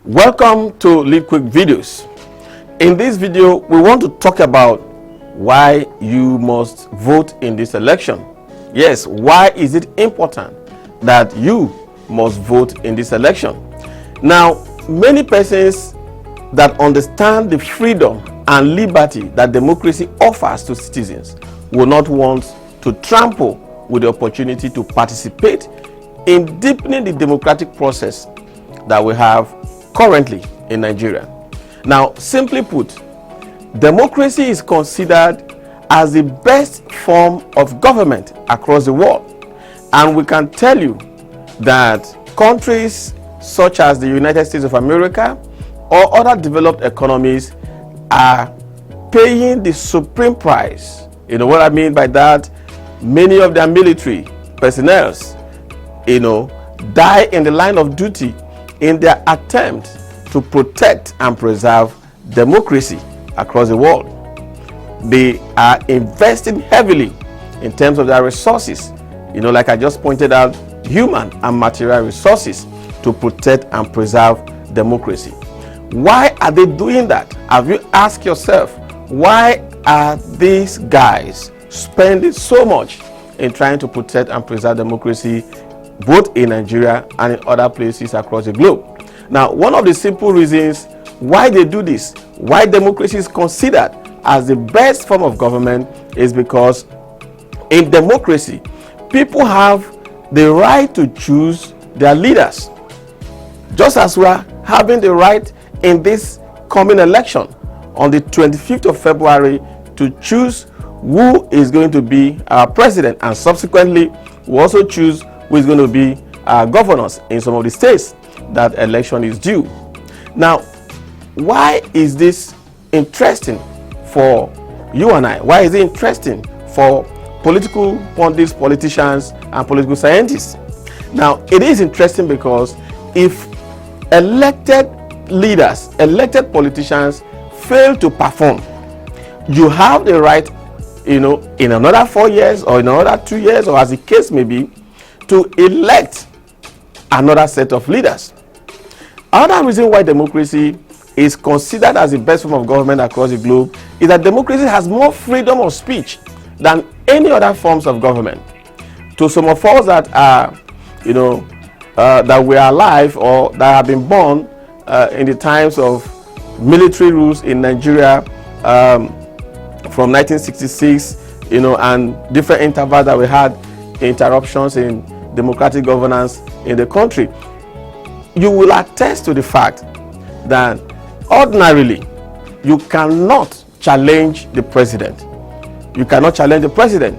Welcome to Lead Quick Videos. In this video, we want to talk about why you must vote in this election. Yes, why is it important that you must vote in this election? Now, many persons that understand the freedom and liberty that democracy offers to citizens will not want to trample with the opportunity to participate in deepening the democratic process that we have currently in Nigeria. Now, simply put, democracy is considered as the best form of government across the world. And we can tell you that countries such as the United States of America or other developed economies are paying the supreme price. You know what I mean by that? Many of their military personnel, die in the line of duty in their attempt to protect and preserve democracy across the world. They are investing heavily in terms of their resources, like I just pointed out, human and material resources to protect and preserve democracy. Why are they doing that? Have you asked yourself, why are these guys spending so much in trying to protect and preserve democracy both in Nigeria and in other places across the globe? Now, one of the simple reasons why they do this, why democracy is considered as the best form of government, is because in democracy, people have the right to choose their leaders. Just as we are having the right in this coming election on the 25th of February to choose who is going to be our president, and subsequently we also choose who is going to be our governors in some of the states that election is due. Now, why is this interesting for you and I? Why is it interesting for political pundits, politicians, and political scientists? Now, it is interesting because if elected leaders, elected politicians fail to perform, you have the right, in another 4 years or in another 2 years, or as the case may be, to elect another set of leaders. Another reason why democracy is considered as the best form of government across the globe is that democracy has more freedom of speech than any other forms of government. To some of us that are, that we are alive or that have been born in the times of military rules in Nigeria from 1966, and different intervals that we had, interruptions in democratic governance in the country, you will attest to the fact that ordinarily you cannot challenge the president. You cannot challenge the president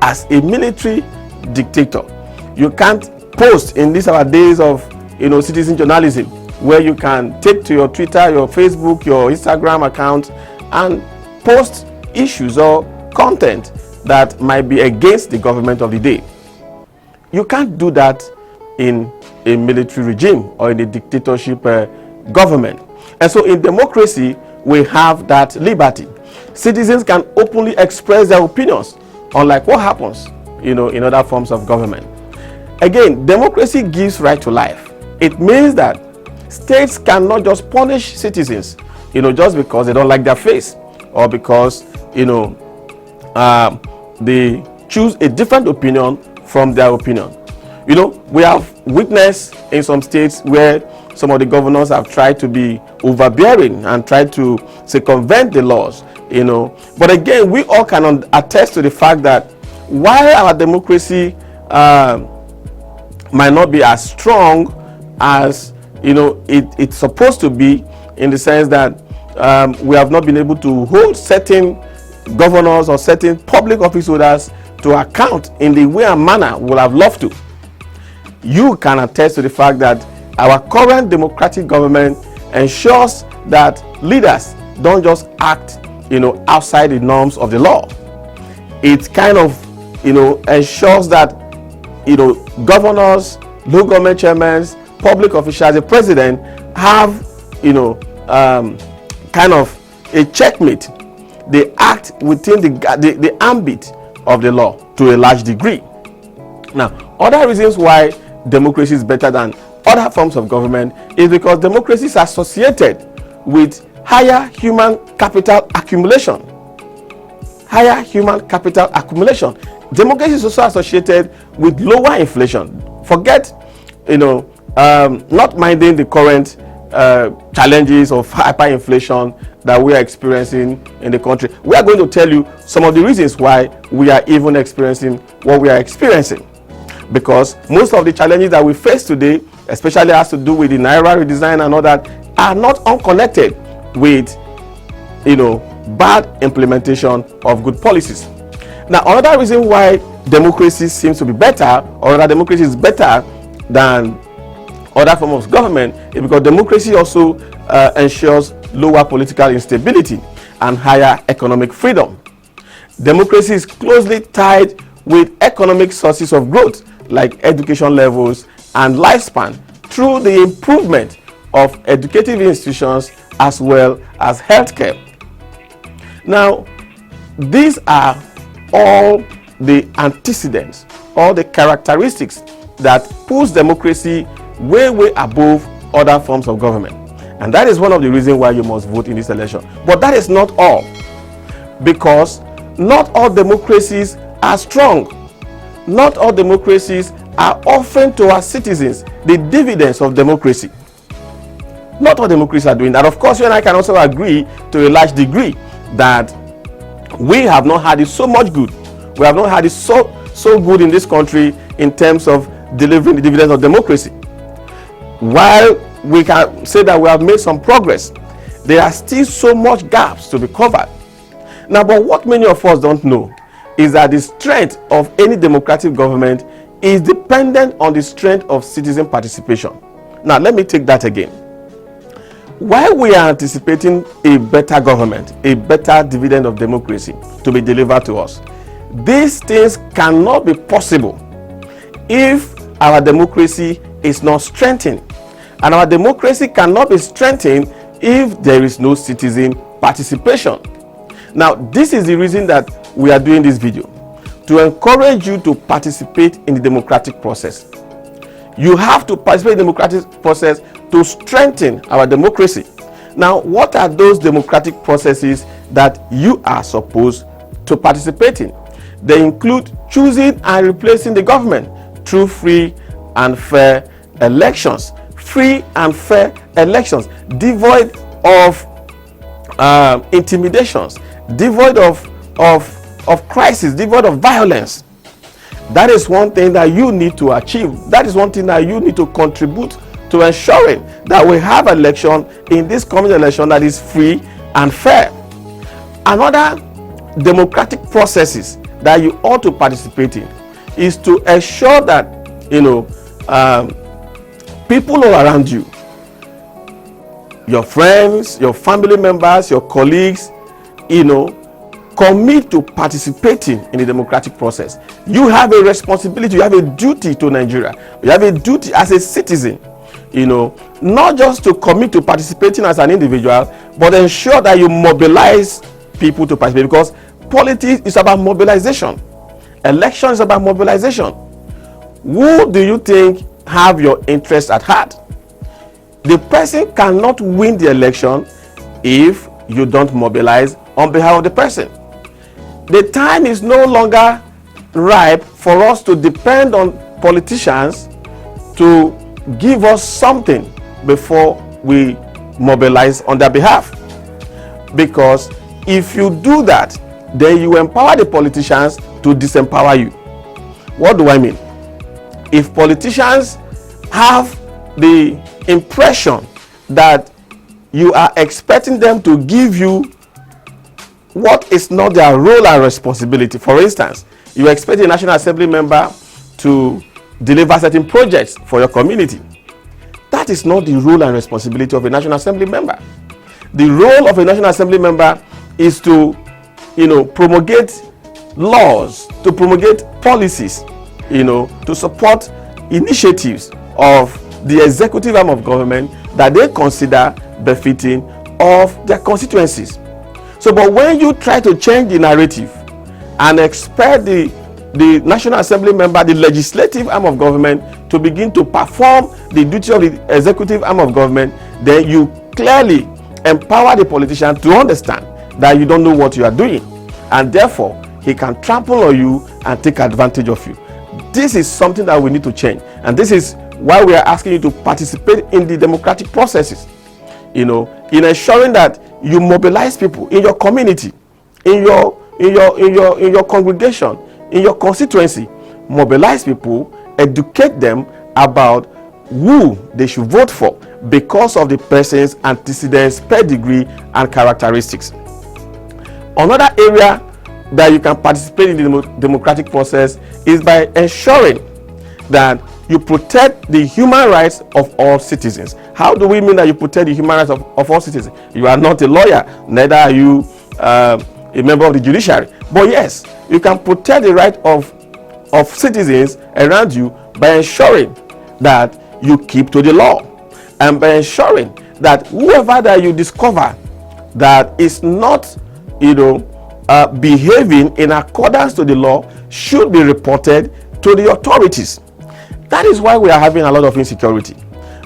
as a military dictator. You can't post in these our days of citizen journalism, where you can take to your Twitter, your Facebook, your Instagram account and post issues or content that might be against the government of the day. You can't do that in a military regime or in a dictatorship government. And so in democracy, we have that liberty. Citizens can openly express their opinions, unlike what happens, in other forms of government. Again, democracy gives right to life. It means that states cannot just punish citizens, just because they don't like their face, or because, they choose a different opinion from their opinion. We have witnessed in some states where some of the governors have tried to be overbearing and tried to circumvent the laws, But again, we all can attest to the fact that while our democracy might not be as strong as it's supposed to be, in the sense that we have not been able to hold certain governors or certain public office holders to account in the way and manner we would have loved to. You can attest to the fact that our current democratic government ensures that leaders don't just act outside the norms of the law. It kind of ensures that governors, local government chairmen, public officials, the president have kind of a checkmate. They act within the ambit of the law to a large degree. Now, other reasons why democracy is better than other forms of government is because democracy is associated with higher human capital accumulation. Higher human capital accumulation. Democracy is also associated with lower inflation. Forget, not minding the current challenges of hyperinflation that we are experiencing in the country. We are going to tell you some of the reasons why we are even experiencing what we are experiencing. Because most of the challenges that we face today, especially has to do with the Naira redesign and all that, are not unconnected with, bad implementation of good policies. Now, another reason why democracy seems to be better, or that democracy is better than other forms of government, is because democracy also ensures lower political instability and higher economic freedom. Democracy is closely tied with economic sources of growth like education levels and lifespan through the improvement of educative institutions as well as healthcare. Now, these are all the antecedents, all the characteristics that puts democracy way above other forms of government. And that is one of the reasons why you must vote in this election. But that is not all, because not all democracies are strong. Not all democracies are offering to our citizens the dividends of democracy. Not all democracies are doing that. Of course, you and I can also agree to a large degree that we have not had it so much good. We have not had it so good in this country in terms of delivering the dividends of democracy. While we can say that we have made some progress, there are still so much gaps to be covered. Now, but what many of us don't know is that the strength of any democratic government is dependent on the strength of citizen participation. Now, let me take that again. While we are anticipating a better government, a better dividend of democracy to be delivered to us, these things cannot be possible if our democracy is not strengthened. And our democracy cannot be strengthened if there is no citizen participation. Now, this is the reason that we are doing this video, to encourage you to participate in the democratic process. You have to participate in the democratic process to strengthen our democracy. Now, what are those democratic processes that you are supposed to participate in? They include choosing and replacing the government through free and fair elections. Free and fair elections, devoid of intimidations, devoid of crisis, devoid of violence. That is one thing that you need to achieve. That is one thing that you need to contribute to ensuring that we have election in this coming election that is free and fair. Another democratic processes that you ought to participate in is to ensure that people all around you, your friends, your family members, your colleagues, commit to participating in the democratic process. You have a responsibility, you have a duty to Nigeria. You have a duty as a citizen, not just to commit to participating as an individual, but ensure that you mobilize people to participate, because politics is about mobilization. Election is about mobilization. Who do you think have your interest at heart? The person cannot win the election if you don't mobilize on behalf of the person. The time is no longer ripe for us to depend on politicians to give us something before we mobilize on their behalf. Because if you do that, then you empower the politicians to disempower you. What do I mean? If politicians have the impression that you are expecting them to give you what is not their role and responsibility. For instance, you expect a National Assembly member to deliver certain projects for your community. That is not the role and responsibility of a National Assembly member. The role of a National Assembly member is to, promulgate laws, to promulgate policies, to support initiatives of the executive arm of government that they consider befitting of their constituencies. So, but when you try to change the narrative and expect the the National Assembly member, the legislative arm of government, to begin to perform the duty of the executive arm of government, then you clearly empower the politician to understand that you don't know what you are doing, and therefore he can trample on you and take advantage of you. This is something that we need to change, and this is why we are asking you to participate in the democratic processes, in ensuring that you mobilize people in your community, in your congregation, in your constituency. Mobilize people, educate them about who they should vote for because of the person's antecedents, pedigree, and characteristics. Another area that you can participate in the democratic process is by ensuring that you protect the human rights of all citizens. How do we mean that you protect the human rights of all citizens? You are not a lawyer, neither are you a member of the judiciary. But yes, you can protect the right of citizens around you by ensuring that you keep to the law, and by ensuring that whoever that you discover that is not behaving in accordance to the law should be reported to the authorities. That is why we are having a lot of insecurity,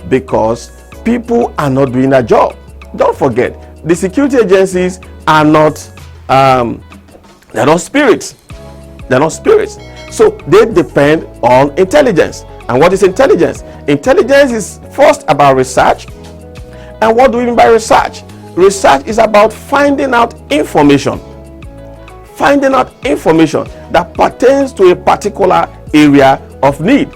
because people are not doing their job. Don't forget, the security agencies are not they're not spirits. They're not spirits. So they depend on intelligence. And what is intelligence? Intelligence is first about research. And what do we mean by research? Research is about finding out information. Finding out information that pertains to a particular area of need.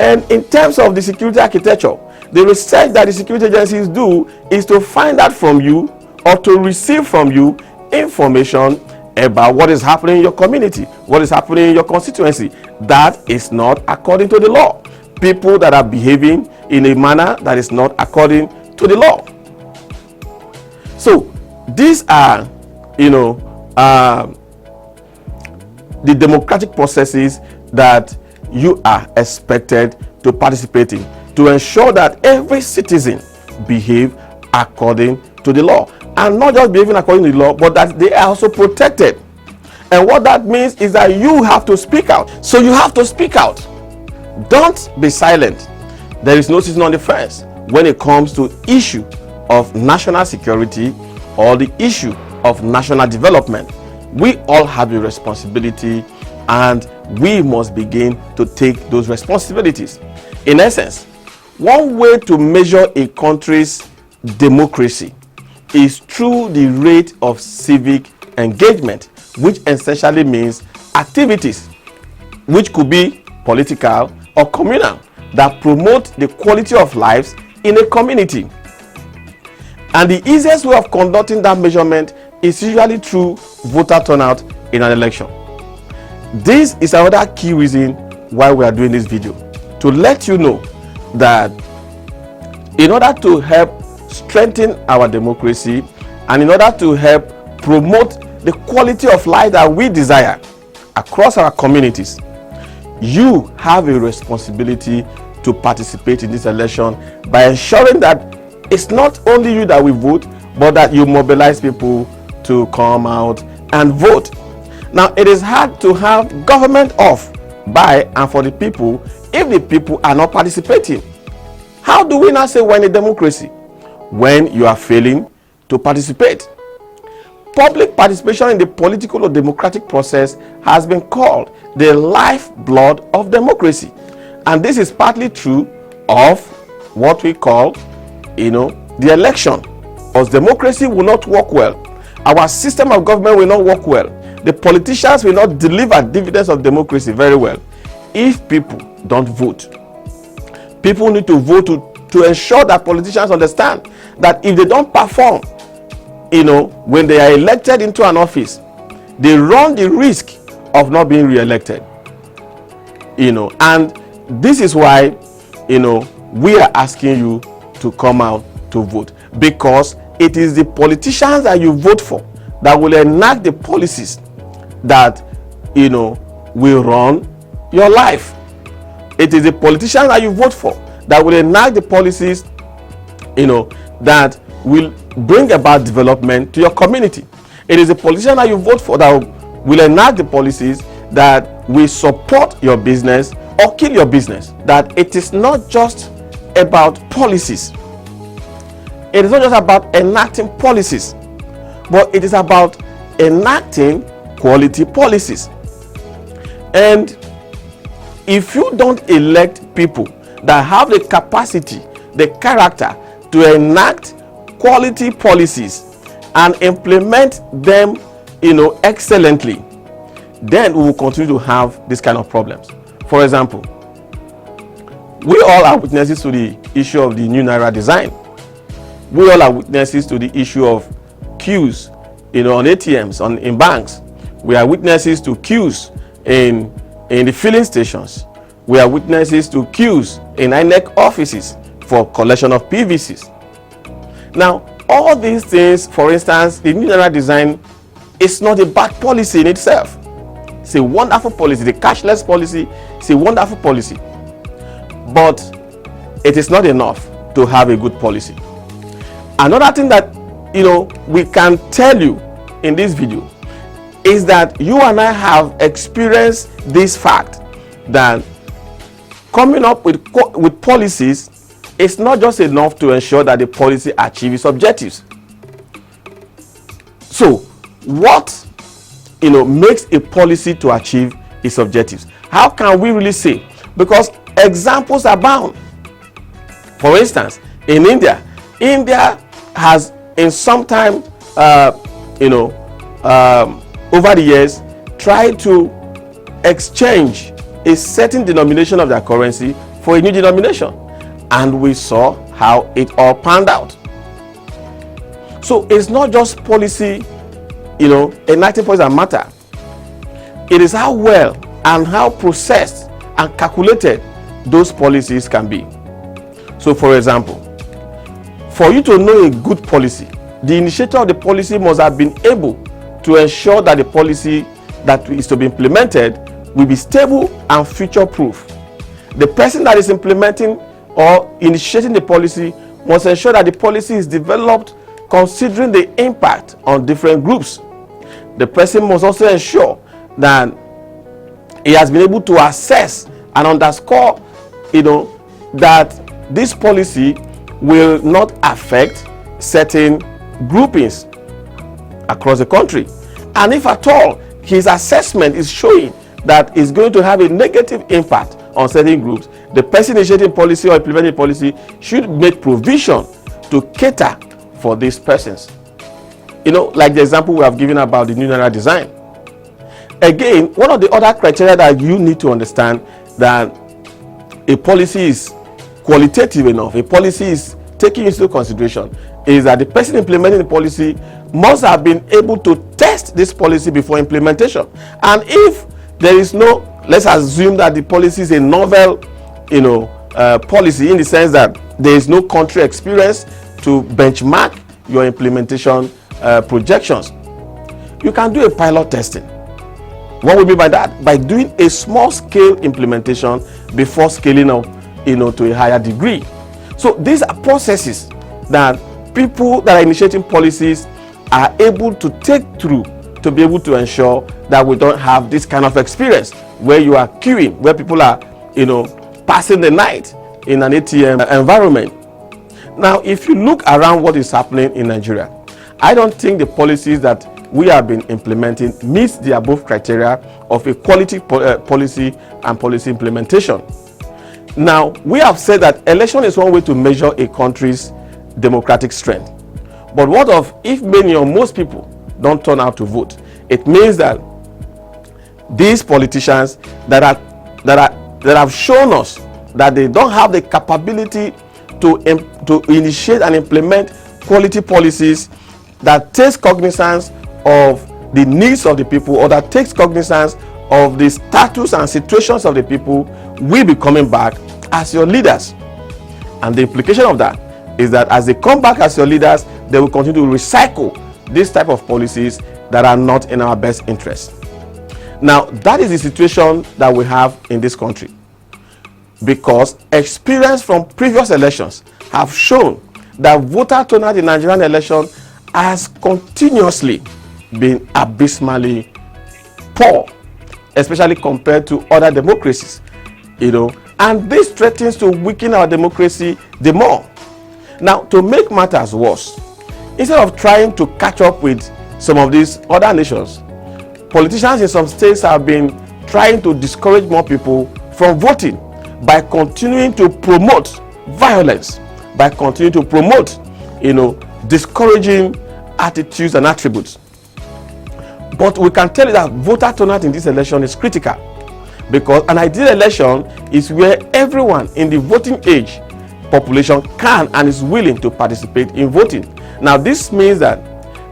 And in terms of the security architecture, the research that the security agencies do is to find out from you, or to receive from you, information about what is happening in your community, what is happening in your constituency that is not according to the law. People that are behaving in a manner that is not according to the law. So these are, the democratic processes that you are expected to participate in, to ensure that every citizen behave according to the law, and not just behaving according to the law, but that they are also protected. And what that means is that you have to speak out. So you have to speak out. Don't be silent. There is no season on the fence when it comes to issue of national security or the issue of national development. We all have a responsibility, and we must begin to take those responsibilities. In essence, one way to measure a country's democracy is through the rate of civic engagement, which essentially means activities which could be political or communal that promote the quality of lives in a community. And the easiest way of conducting that measurement is usually through voter turnout in an election. This is another key reason why we are doing this video, to let you know that in order to help strengthen our democracy, and in order to help promote the quality of life that we desire across our communities, you have a responsibility to participate in this election by ensuring that it's not only you that will vote, but that you mobilize people to come out and vote. Now, it is hard to have government of, by, and for the people if the people are not participating. How do we now say we're in a democracy when you are failing to participate? Public participation in the political or democratic process has been called the lifeblood of democracy. And this is partly true of what we call, the election. Because democracy will not work well. Our system of government will not work well. The politicians will not deliver dividends of democracy very well if people don't vote. People need to vote to ensure that politicians understand that if they don't perform, when they are elected into an office, they run the risk of not being re-elected. And this is why, we are asking you to come out to vote, because it is the politicians that you vote for that will enact the policies that, will run your life. It is the politicians that you vote for that will enact the policies, that will bring about development to your community. It is the politician that you vote for that will enact the policies that will support your business or kill your business. That it is not just about policies. It is not just about enacting policies, but it is about enacting quality policies. And if you don't elect people that have the capacity, the character to enact quality policies and implement them, excellently, then we will continue to have this kind of problems. For example, we all are witnesses to the issue of the new Naira design. We all are witnesses to the issue of queues, on ATMs, in banks. We are witnesses to queues in the filling stations. We are witnesses to queues in INEC offices for collection of PVCs. Now, all these things, for instance, the new Naira design is not a bad policy in itself. It's a wonderful policy. The cashless policy is a wonderful policy. But it is not enough to have a good policy. Another thing that we can tell you in this video is that you and I have experienced this fact that coming up with policies is not just enough to ensure that the policy achieves its objectives. So what makes a policy to achieve its objectives? How can we really say? Because examples abound. For instance, in India has in some time over the years tried to exchange a certain denomination of their currency for a new denomination, and we saw how it all panned out. So it's not just policy, enacting policy that matter. It is how well and how processed and calculated those policies can be. So for example, for you to know a good policy, the initiator of the policy must have been able to ensure that the policy that is to be implemented will be stable and future proof. The person that is implementing or initiating the policy must ensure that the policy is developed considering the impact on different groups. The person must also ensure that he has been able to assess and underscore, that this policy will not affect certain groupings across the country. And if at all his assessment is showing that it's going to have a negative impact on certain groups, the person initiating policy or implementing policy should make provision to cater for these persons. Like the example we have given about the new Naira design. Again, one of the other criteria that you need to understand that a policy is qualitative enough, a policy is taking into consideration, is that the person implementing the policy must have been able to test this policy before implementation. And if there is no, let's assume that the policy is a novel policy, in the sense that there is no country experience to benchmark your implementation projections, you can do a pilot testing. What we mean by that? By doing a small scale implementation before scaling up to a higher degree. So these are processes that people that are initiating policies are able to take through to be able to ensure that we don't have this kind of experience where you are queuing, where people are passing the night in an ATM environment. Now, if you look around what is happening in Nigeria, I don't think the policies that we have been implementing meets the above criteria of a quality policy and policy implementation. Now, we have said that election is one way to measure a country's democratic strength. But what of if many or most people don't turn out to vote? It means that these politicians that have shown us that they don't have the capability to initiate and implement quality policies that takes cognizance of the needs of the people, or that takes cognizance of the status and situations of the people, will be coming back as your leaders. And the implication of that is that as they come back as your leaders, they will continue to recycle this type of policies that are not in our best interest. Now, that is the situation that we have in this country, because experience from previous elections have shown that voter turnout in Nigerian election has continuously been abysmally poor, especially compared to other democracies, and this threatens to weaken our democracy the more. Now, to make matters worse, instead of trying to catch up with some of these other nations, politicians in some states have been trying to discourage more people from voting by continuing to promote violence, by continuing to promote, discouraging attitudes and attributes. But we can tell you that voter turnout in this election is critical, because an ideal election is where everyone in the voting age population can and is willing to participate in voting. Now, this means that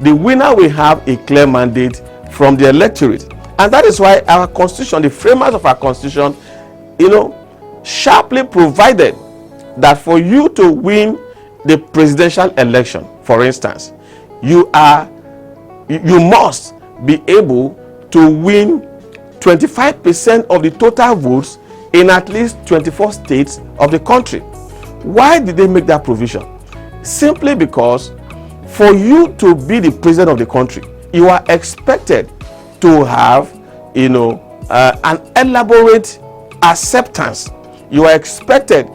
the winner will have a clear mandate from the electorate, and that is why our constitution, the framers of our constitution, sharply provided that for you to win the presidential election, for instance, you must be able to win 25% of the total votes in at least 24 states of the country. Why did they make that provision? Simply because for you to be the president of the country, you are expected to have, an elaborate acceptance. You are expected,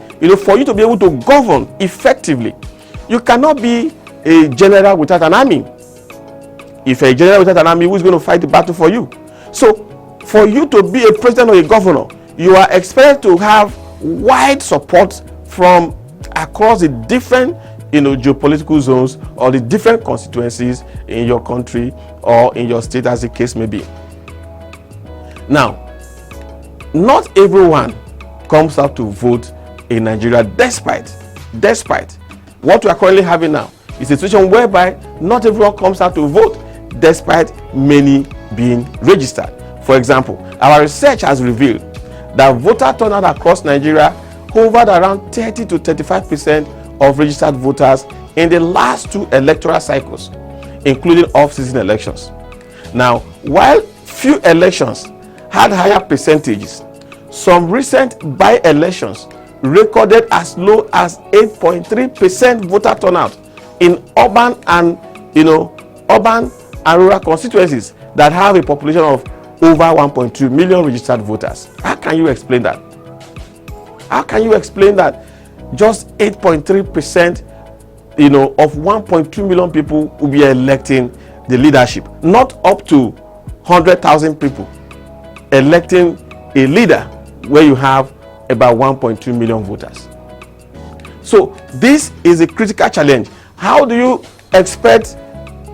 for you to be able to govern effectively. You cannot be a general without an army. If you're a general without an army, who's going to fight the battle for you? So, for you to be a president or a governor, you are expected to have wide support from across the different, geopolitical zones or the different constituencies in your country or in your state, as the case may be. Now, not everyone comes out to vote in Nigeria, despite what we are currently having now. It's a situation whereby not everyone comes out to vote, despite many being registered. For example, our research has revealed that voter turnout across Nigeria hovered around 30 to 35% of registered voters in the last 2 electoral cycles, including off-season elections. Now, while few elections had higher percentages, some recent by-elections recorded as low as 8.3% voter turnout in urban and rural constituencies that have a population of over 1.2 million registered voters. How can you explain that? How can you explain that just 8.3% of 1.2 million people will be electing the leadership, not up to 100,000 people electing a leader where you have about 1.2 million voters? So this is a critical challenge. How do you expect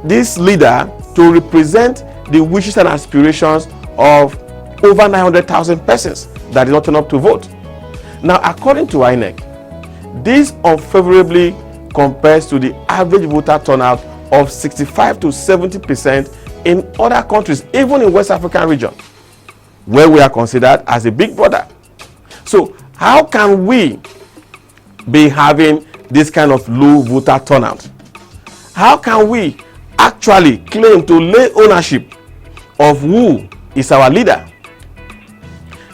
this leader to represent the wishes and aspirations of over 900,000 persons that did not turn up to vote? Now, according to INEC, this unfavorably compares to the average voter turnout of 65 to 70% in other countries, even in West African region, where we are considered as a big brother. So how can we be having this kind of low voter turnout? How can we actually claim to lay ownership of who is our leader?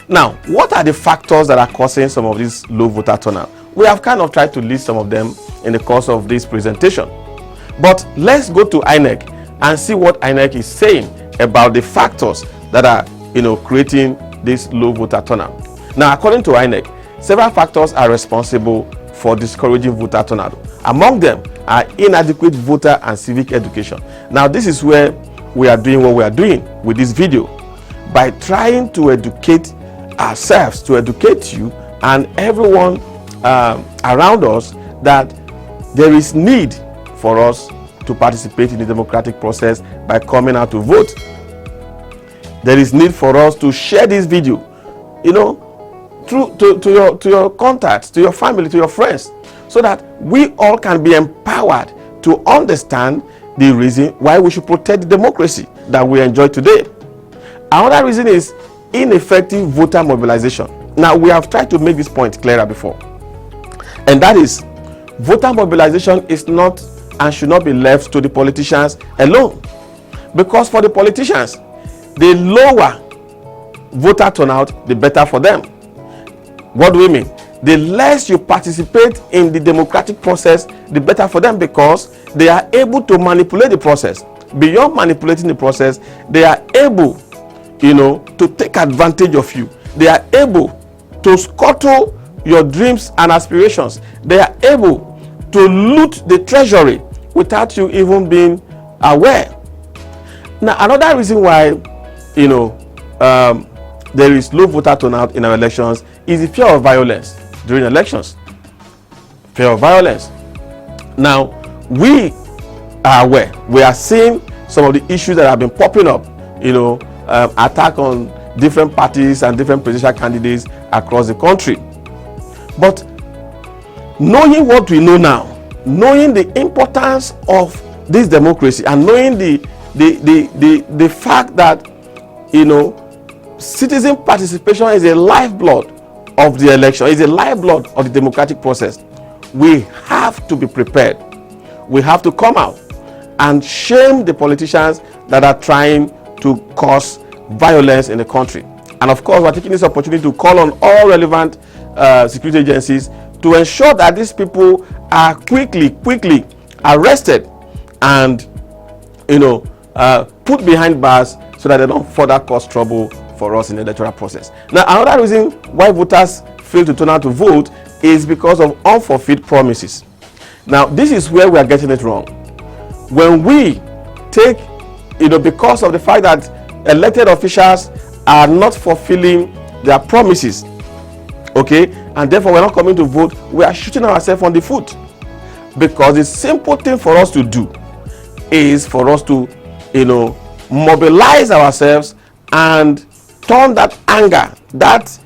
Now, what are the factors that are causing some of this low voter turnout? We have kind of tried to list some of them in the course of this presentation. But let's go to INEC and see what INEC is saying about the factors that are, creating this low voter turnout. Now, according to INEC, several factors are responsible for discouraging voter turnout. Among them are inadequate voter and civic education. Now, this is where we are doing what we are doing with this video, by trying to educate ourselves, to educate you and everyone around us that there is need for us to participate in the democratic process by coming out to vote. There is need for us to share this video, to your contacts, to your family, to your friends, so that we all can be empowered to understand the reason why we should protect the democracy that we enjoy today. Another reason is ineffective voter mobilization. Now, we have tried to make this point clearer before, and that is, voter mobilization is not and should not be left to the politicians alone, because for the politicians, the lower voter turnout, the better for them. What do we mean? The less you participate in the democratic process, the better for them, because they are able to manipulate the process. Beyond manipulating the process, they are able, to take advantage of you. They are able to scuttle your dreams and aspirations. They are able to loot the treasury without you even being aware. Now, another reason why, there is low voter turnout in our elections is the fear of violence during elections. Fear of violence. Now, we are aware. We are seeing some of the issues that have been popping up, attack on different parties and different presidential candidates across the country. But knowing what we know now, knowing the importance of this democracy, and knowing the fact that citizen participation is a lifeblood of the election, is a lifeblood of the democratic process, we have to be prepared. We have to come out and shame the politicians that are trying to cause violence in the country. And of course, we're taking this opportunity to call on all relevant security agencies to ensure that these people are quickly arrested and put behind bars so that they don't further cause trouble for us in the electoral process. Now, another reason why voters fail to turn out to vote is because of unfulfilled promises. Now, this is where we are getting it wrong. When we take, because of the fact that elected officials are not fulfilling their promises, okay, and therefore we're not coming to vote, we are shooting ourselves on the foot. Because the simple thing for us to do is for us to, mobilize ourselves and turn that anger, that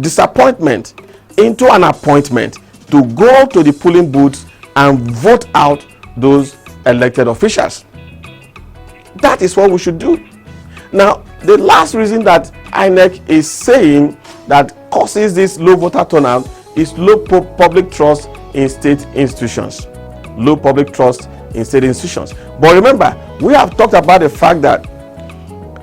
disappointment into an appointment to go to the polling booths and vote out those elected officials. That is what we should do. Now, the last reason that INEC is saying that causes this low voter turnout is low public trust in state institutions. Low public trust in state institutions. But remember, we have talked about the fact that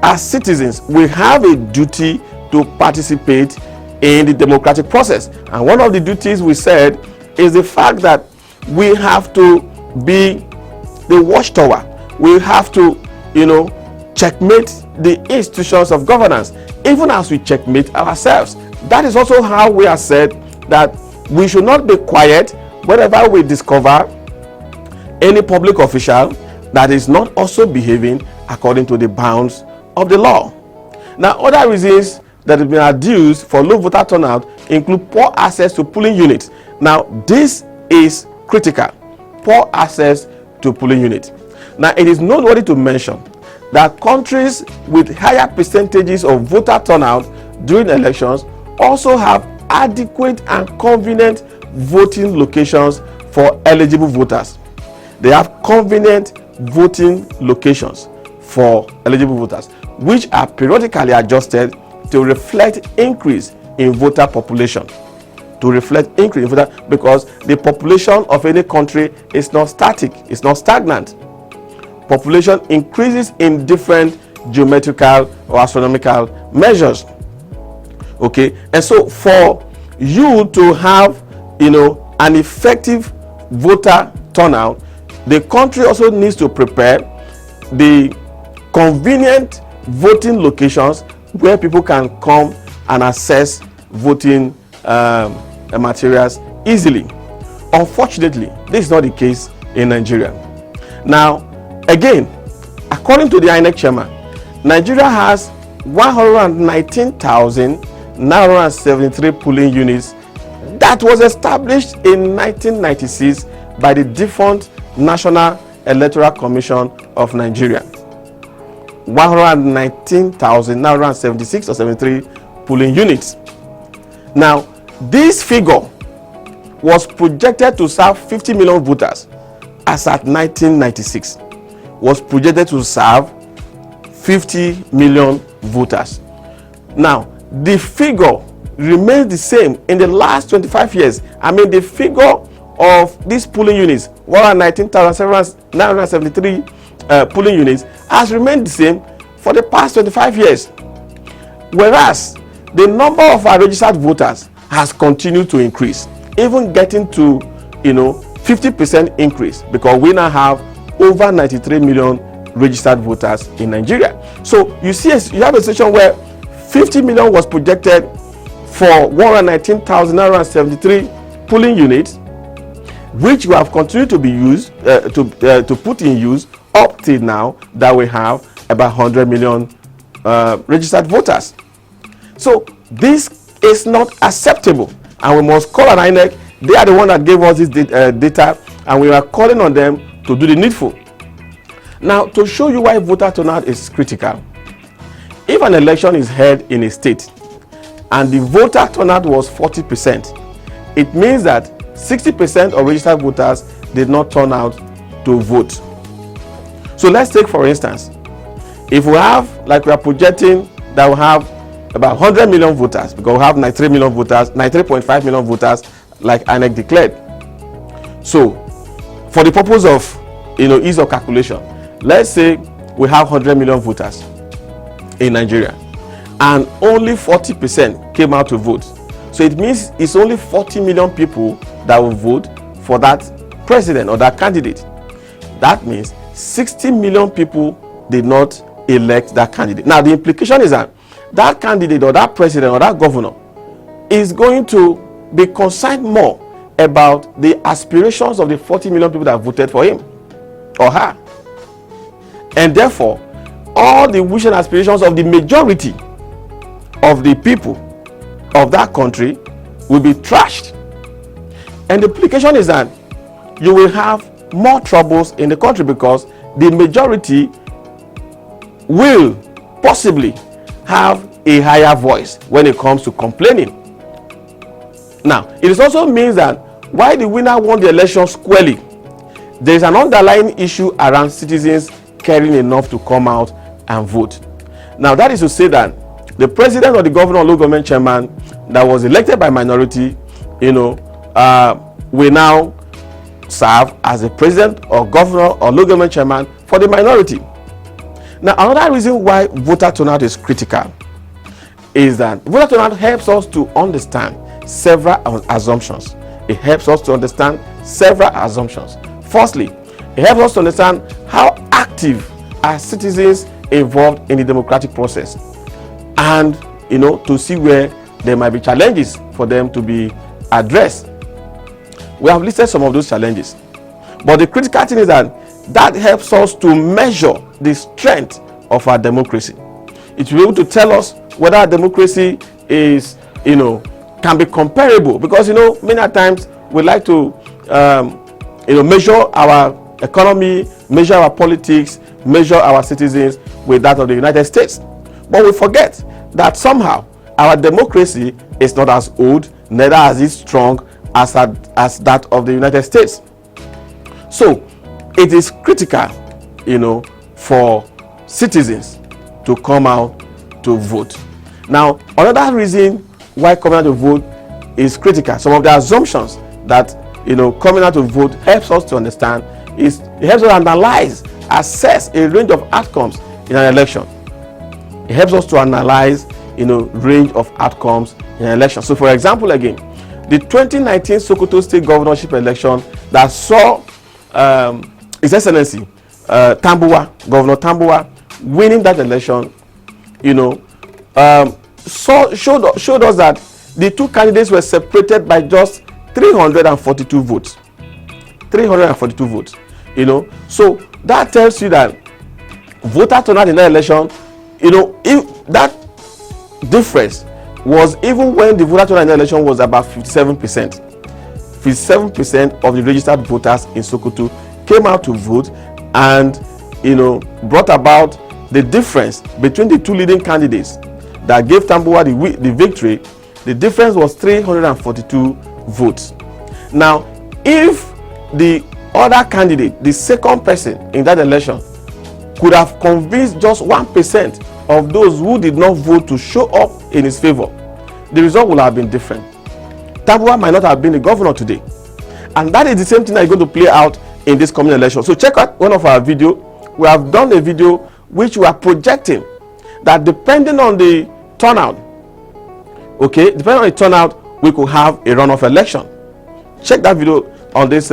as citizens, we have a duty to participate in the democratic process. And one of the duties we said is the fact that we have to be the watchtower. We have to, checkmate the institutions of governance, even as we checkmate ourselves. That is also how we have said that we should not be quiet whenever we discover any public official that is not also behaving according to the bounds of the law. Now, other reasons that have been adduced for low voter turnout include poor access to polling units. Now, this is critical. Poor access to polling units. Now, it is noteworthy to mention that countries with higher percentages of voter turnout during elections also have adequate and convenient voting locations for eligible voters. They have convenient voting locations for eligible voters, which are periodically adjusted to reflect increase in voter population. Because the population of any country is not static, it's not stagnant. Population increases in different geometrical or astronomical measures. Okay, and so for you to have an effective voter turnout, the country also needs to prepare the convenient voting locations where people can come and access voting materials easily. Unfortunately, this is not the case in Nigeria. Now, again, according to the INEC chairman, Nigeria has 119,973 polling units that was established in 1996 by the defunct National Electoral Commission of Nigeria. 119,976 or 73 polling units. Now, this figure was projected to serve 50 million voters as at 1996. Was projected to serve 50 million voters. Now, the figure remains the same in the last 25 years. I mean, the figure of these polling units, 119,973 polling units, has remained the same for the past 25 years. Whereas the number of our registered voters has continued to increase, even getting to 50% increase, because we now have over 93 million registered voters in Nigeria. So you see, you have a situation where 50 million was projected for 119,973 polling units, which we have continued to be used to put in use up till now, that we have about 100 million registered voters. So this is not acceptable, and we must call on INEC. They are the one that gave us this data, and we are calling on them to do the needful. Now, to show you why voter turnout is critical, if an election is held in a state and the voter turnout was 40%, it means that 60% of registered voters did not turn out to vote. So let's take, for instance, if we have, like we are projecting, that we have about 100 million voters, because we have 93 million voters, 93.5 million voters, like INEC declared. So, for the purpose of ease of calculation, let's say we have 100 million voters in Nigeria, and only 40% came out to vote. So it means it's only 40 million people that will vote for that president or that candidate. That means 60 million people did not elect that candidate. Now the implication is that that candidate or that president or that governor is going to be concerned more about the aspirations of the 40 million people that voted for him or her, and therefore all the wishes and aspirations of the majority of the people of that country will be trashed. And the implication is that you will have more troubles in the country, because the majority will possibly have a higher voice when it comes to complaining. Now, it also means that while the winner won the election squarely, there is an underlying issue around citizens caring enough to come out and vote. Now, that is to say that the president or the governor or local government chairman that was elected by minority, will now serve as the president or governor or local government chairman for the minority. Now, another reason why voter turnout is critical is that voter turnout helps us to understand several assumptions. It helps us to understand several assumptions. Firstly, it helps us to understand how active are citizens involved in the democratic process, and to see where there might be challenges for them to be addressed. We have listed some of those challenges, but the critical thing is that helps us to measure the strength of our democracy. It will be able to tell us whether our democracy is can be comparable, because many times we like to measure our economy, measure our politics, measure our citizens with that of the United States, but we forget that somehow our democracy is not as old, neither as it strong as that of the United States. So it is critical for citizens to come out to vote. Now, another reason why coming out to vote is critical, some of the assumptions that coming out to vote helps us to understand, is it helps us analyze, assess a range of outcomes in an election. It helps us to analyze range of outcomes in an election. So for example, again, the 2019 Sokoto State governorship election that saw His Excellency Governor Tambuwa winning that election, showed us that the two candidates were separated by just 342 votes. 342 votes. So that tells you that voter turnout in that election, if that difference was even when the voter turnout in the election was about 57%. 57% of the registered voters in Sokoto came out to vote, and brought about the difference between the two leading candidates that gave Tambuwa the victory. The difference was 342 votes. Now, if the other candidate, the second person in that election, could have convinced just 1% of those who did not vote to show up in his favor, the result would have been different. Tambuwa might not have been the governor today. And that is the same thing that is going to play out in this coming election. So check out one of our videos. We have done a video which we are projecting that depending on the turnout, depending on the turnout, we could have a runoff election. Check that video on this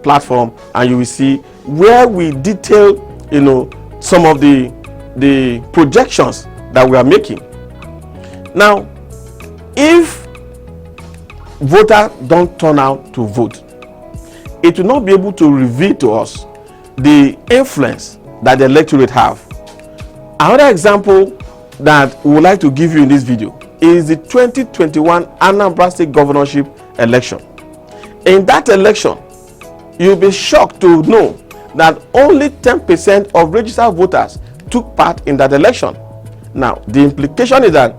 platform, and you will see where we detail some of the projections that we are making. Now, if voters don't turn out to vote, it will not be able to reveal to us the influence that the electorate have. Another example that we would like to give you in this video is the 2021 Anambra State governorship election. In that election, you'll be shocked to know that only 10% of registered voters took part in that election. Now, the implication is that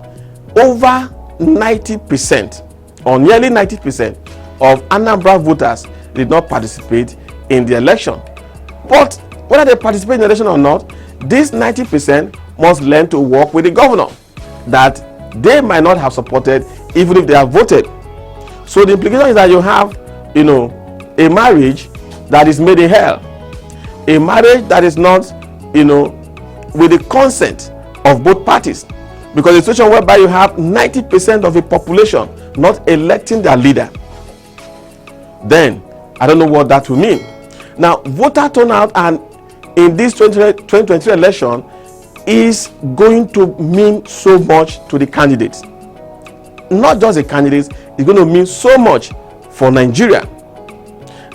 over 90% or nearly 90% of Anambra voters did not participate in the election. But whether they participate in the election or not, this 90% must learn to work with the governor that they might not have supported even if they have voted. So the implication is that you have, a marriage that is made in hell, a marriage that is not, with the consent of both parties, because the situation whereby you have 90% of the population not electing their leader, then I don't know what that will mean. Now, voter turnout and in this 2023 election is going to mean so much to the candidates. Not just the candidates, it's going to mean so much for Nigeria.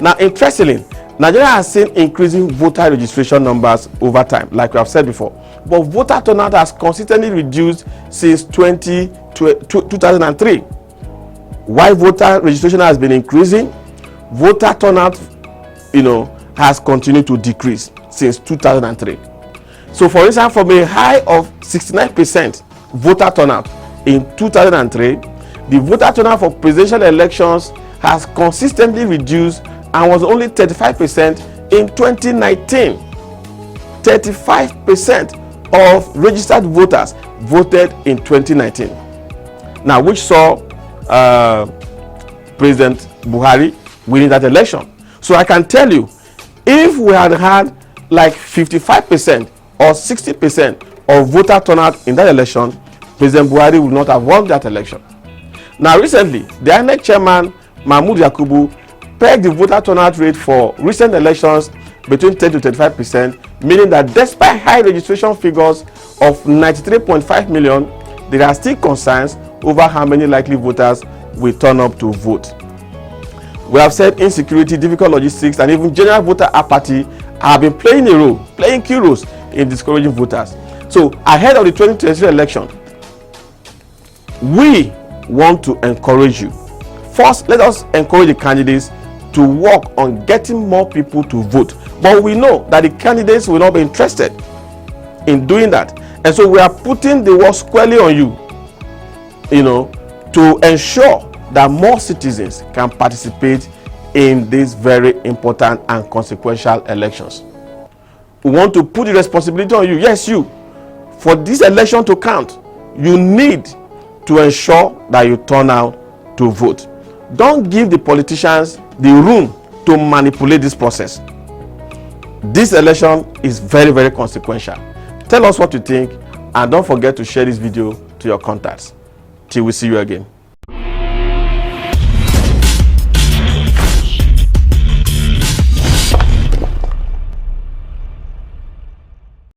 Now, interestingly, Nigeria has seen increasing voter registration numbers over time, like we have said before. But voter turnout has consistently reduced since 2003. While voter registration has been increasing, voter turnout, has continued to decrease since 2003. So, for instance, from a high of 69% voter turnout in 2003, the voter turnout for presidential elections has consistently reduced and was only 35% in 2019. 35% of registered voters voted in 2019. Now, which saw President Buhari winning that election. So I can tell you, if we had had like 55% or 60% of voter turnout in that election, President Buhari would not have won that election. Now, recently, the INEC chairman Mahmood Yakubu pegged the voter turnout rate for recent elections between 10 to 35%, meaning that despite high registration figures of 93.5 million, there are still concerns over how many likely voters will turn up to vote. We have said insecurity, difficult logistics, and even general voter apathy have been playing key roles in discouraging voters. So, ahead of the 2023 election, we want to encourage you. First, let us encourage the candidates to work on getting more people to vote. But we know that the candidates will not be interested in doing that. And so we are putting the work squarely on you, to ensure that more citizens can participate in these very important and consequential elections. We want to put the responsibility on you. Yes, you. For this election to count, you need to ensure that you turn out to vote. Don't give the politicians the room to manipulate this process. This election is very, very consequential. Tell us what you think, and don't forget to share this video to your contacts. Till we see you again.